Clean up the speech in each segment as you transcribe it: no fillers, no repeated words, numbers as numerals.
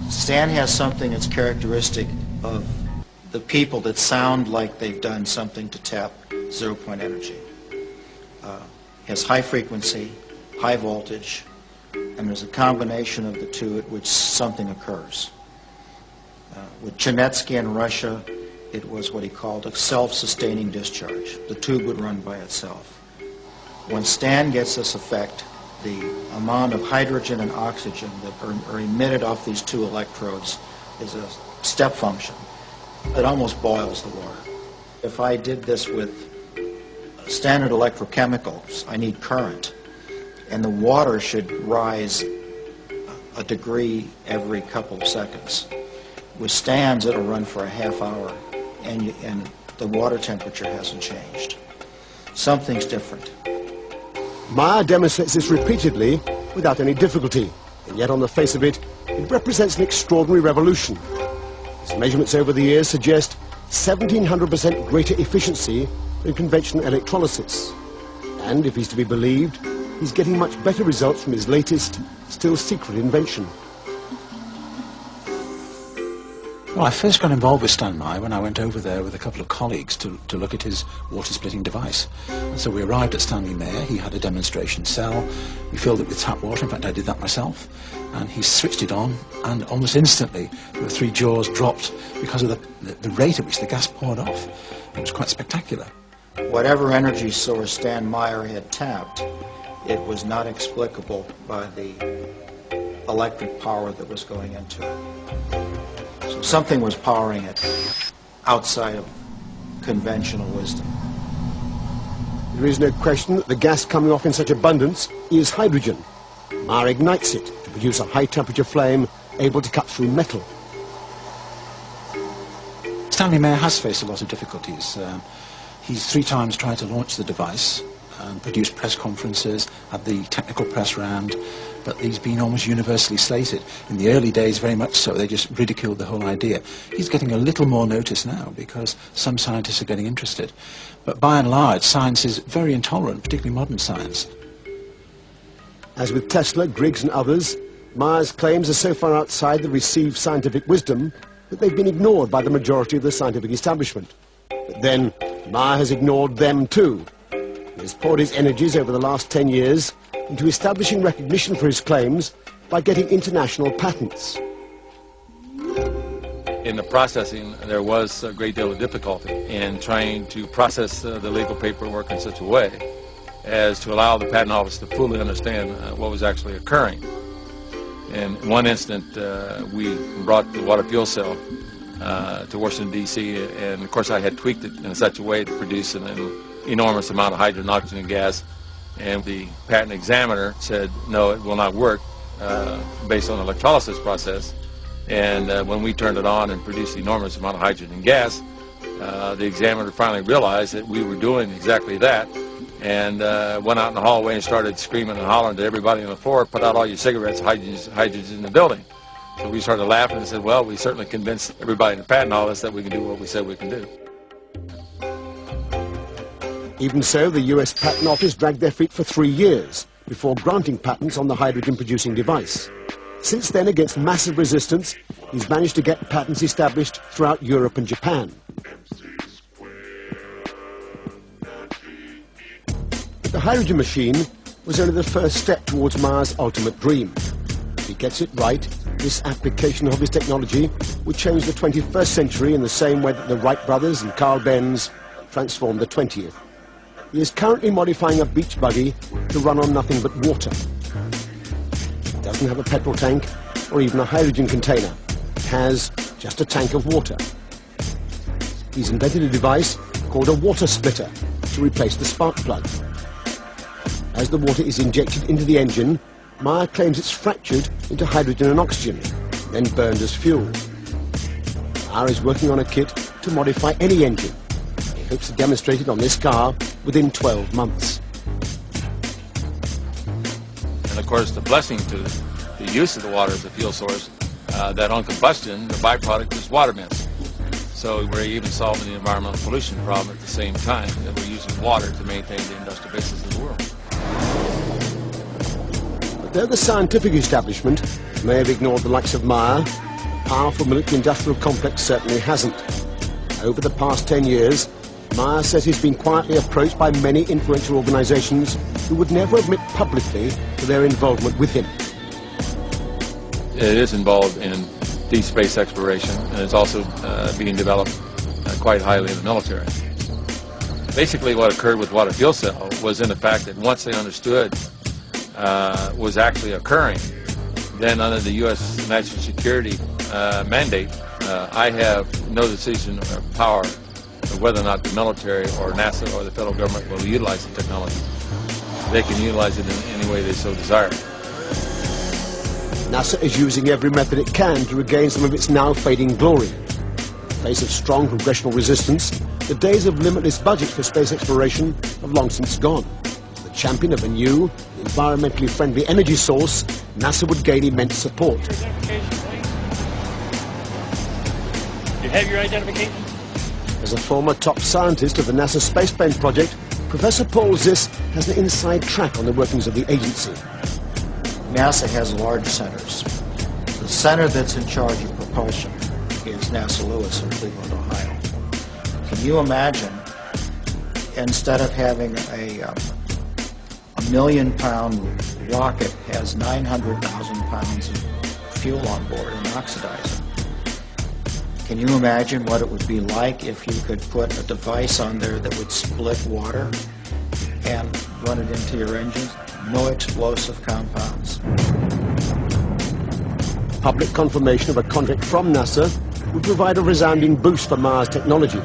Stan has something that's characteristic of the people that sound like they've done something to tap zero-point energy. Has high frequency, high voltage, and there's a combination of the two at which something occurs. With Chernetsky in Russia, it was what he called a self-sustaining discharge. The tube would run by itself. When Stan gets this effect, the amount of hydrogen and oxygen that are emitted off these two electrodes is a step function. It almost boils the water. If I did this with standard electrochemicals, I need current, and the water should rise a degree every couple of seconds. With Stan's, it'll run for a half hour, and the water temperature hasn't changed. Something's different. Meyer demonstrates this repeatedly without any difficulty, and yet on the face of it, it represents an extraordinary revolution. His measurements over the years suggest 1,700% greater efficiency than conventional electrolysis. And if he's to be believed, he's getting much better results from his latest, still secret invention. Well, I first got involved with Stan Meyer when I went over there with a couple of colleagues to look at his water-splitting device. And so we arrived at Stanley Mayer. He had a demonstration cell. We filled it with tap water. In fact, I did that myself. And he switched it on, and almost instantly the three jaws dropped because of the rate at which the gas poured off. It was quite spectacular. Whatever energy source Stan Meyer had tapped, it was not explicable by the electric power that was going into it. So something was powering it outside of conventional wisdom. There is no question that the gas coming off in such abundance is hydrogen. Meyer ignites it to produce a high-temperature flame able to cut through metal. Stanley Mayer has faced a lot of difficulties. He's 3 times tried to launch the device and produce press conferences, had the technical press round, but he's been almost universally slated. In the early days, very much so, they just ridiculed the whole idea. He's getting a little more notice now because some scientists are getting interested. But by and large, science is very intolerant, particularly modern science. As with Tesla, Griggs and others, Meyer's claims are so far outside the received scientific wisdom that they've been ignored by the majority of the scientific establishment. But then, Meyer has ignored them too. He has poured his energies over the last 10 years into establishing recognition for his claims by getting international patents. In the processing, there was a great deal of difficulty in trying to process the legal paperwork in such a way as to allow the patent office to fully understand what was actually occurring. In one instant, we brought the water fuel cell to Washington, D.C., and of course I had tweaked it in such a way to produce an enormous amount of hydrogen, oxygen, and gas, and the patent examiner said, no, it will not work based on the electrolysis process. And when we turned it on and produced an enormous amount of hydrogen and gas, the examiner finally realized that we were doing exactly that, and went out in the hallway and started screaming and hollering to everybody on the floor, put out all your cigarettes, hydrogen's in the building. So we started laughing and said, well, we certainly convinced everybody in the patent office that we can do what we said we can do. Even so, the US Patent Office dragged their feet for 3 years before granting patents on the hydrogen-producing device. Since then, against massive resistance, he's managed to get patents established throughout Europe and Japan. The hydrogen machine was only the first step towards Meyer's ultimate dream. If he gets it right, this application of his technology would change the 21st century in the same way that the Wright brothers and Carl Benz transformed the 20th. He is currently modifying a beach buggy to run on nothing but water. It doesn't have a petrol tank or even a hydrogen container. It has just a tank of water. He's invented a device called a water splitter to replace the spark plug. As the water is injected into the engine, Meyer claims it's fractured into hydrogen and oxygen, then burned as fuel. Meyer is working on a kit to modify any engine. He hopes to demonstrate it on this car within 12 months. And of course, the blessing to the use of the water as a fuel source, that on combustion, the byproduct is water mist. So we're even solving the environmental pollution problem at the same time that we're using water to maintain the industrial basis of the world. But though the scientific establishment may have ignored the likes of Meyer, powerful military-industrial complex certainly hasn't. Over the past 10 years, Myers says he's been quietly approached by many influential organizations who would never admit publicly to their involvement with him. It is involved in deep space exploration, and it's also being developed quite highly in the military. Basically what occurred with water fuel cell was in the fact that once they understood was actually occurring, then under the U.S. national security mandate, I have no decision or power of whether or not the military or NASA or the federal government will utilize the technology. They can utilize it in any way they so desire. NASA is using every method it can to regain some of its now fading glory. In the face of strong congressional resistance, the days of limitless budget for space exploration have long since gone. As the champion of a new, environmentally friendly energy source, NASA would gain immense support. You have your identification? As a former top scientist of the NASA Spaceplane project, Professor Paul Ziss has an inside track on the workings of the agency. NASA has large centers. The center that's in charge of propulsion is NASA Lewis in Cleveland, Ohio. Can you imagine, instead of having a million-pound rocket has 900,000 pounds of fuel on board and oxidizer? Can you imagine what it would be like if you could put a device on there that would split water and run it into your engines? No explosive compounds. Public confirmation of a contract from NASA would provide a resounding boost for Mars technology.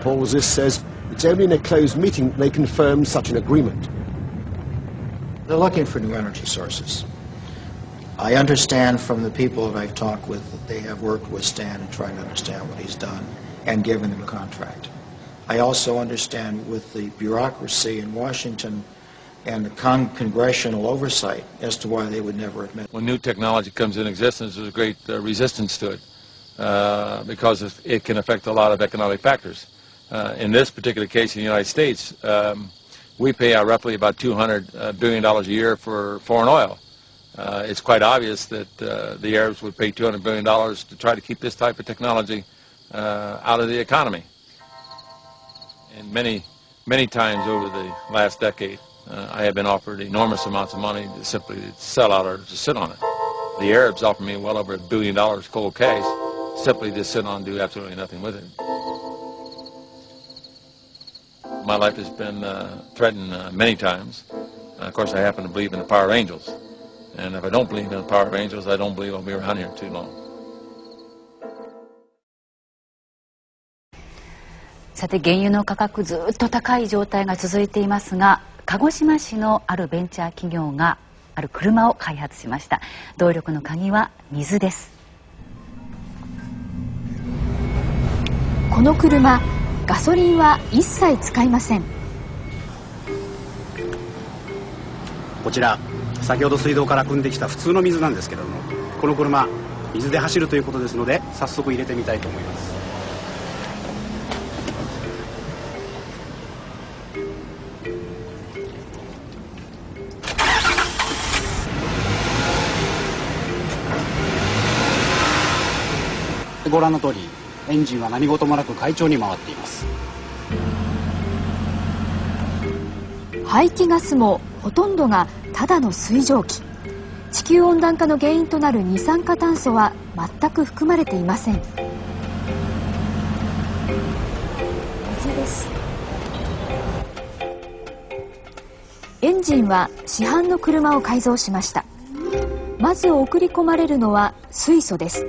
Paul Ziss says it's only in a closed meeting they confirm such an agreement. They're looking for new energy sources. I understand from the people that I've talked with that they have worked with Stan and tried to understand what he's done and given him a contract. I also understand with the bureaucracy in Washington and the congressional oversight as to why they would never admit. When new technology comes in existence, there's a great resistance to it because it can affect a lot of economic factors. In this particular case in the United States, we pay out roughly about $200 billion a year for foreign oil. It's quite obvious that the Arabs would pay $200 billion to try to keep this type of technology out of the economy. And many times over the last decade, I have been offered enormous amounts of money to simply sell out or to sit on it. The Arabs offer me well over $1 billion cold cash, simply to sit on and do absolutely nothing with it. My life has been threatened many times. Of course, I happen to believe in the power of angels. And if I don't believe in the power of angels, I don't believe I'll be around here too long. さて、原油の価格ずっと高い状態が続いていますが、鹿児島市のあるベンチャー企業がある車を開発しました。動力の鍵は水です。この車、ガソリンは一切使いません。こちら先ほど水道から汲んできた普通の水なんですけれども、この車水で走るということですので、早速入れてみたいと思います。ご覧の通り、エンジンは何事もなく快調に回っています。排気ガスもほとんどがただの水蒸気。地球温暖化の原因となる二酸化炭素は全く含まれていません。水です。エンジンは市販の車を改造しました。まず送り込まれるのは水素です。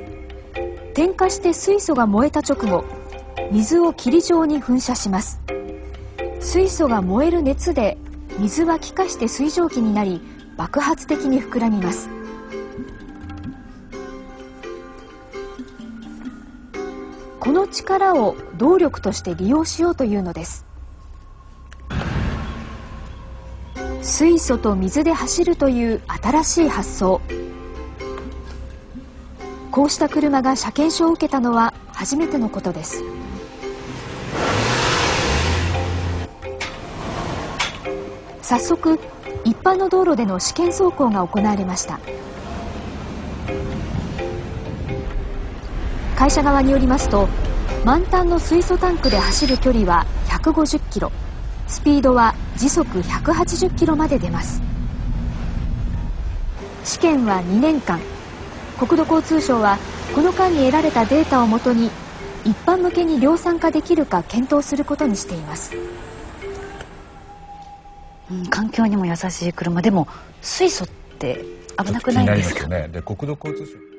点火して水素が燃えた直後、水を霧状に噴射します。水素が燃える熱で水は気化して水蒸気になり、爆発的に膨らみます。この力を動力として利用しようというのです。水素と水で走るという新しい発想。こうした車が車検証を受けたのは初めてのことです。早速、一般の道路での試験走行が行われました。会社側によりますと、満タンの水素タンクで走る距離は150キロ、スピードは時速180キロまで出ます。試験は2年間。国土交通省はこの間に得られたデータをもとに一般向けに量産化できるか検討することにしています。環境にも優しい車でも水素って危なくないですか？気になりますよね。で、国土交通省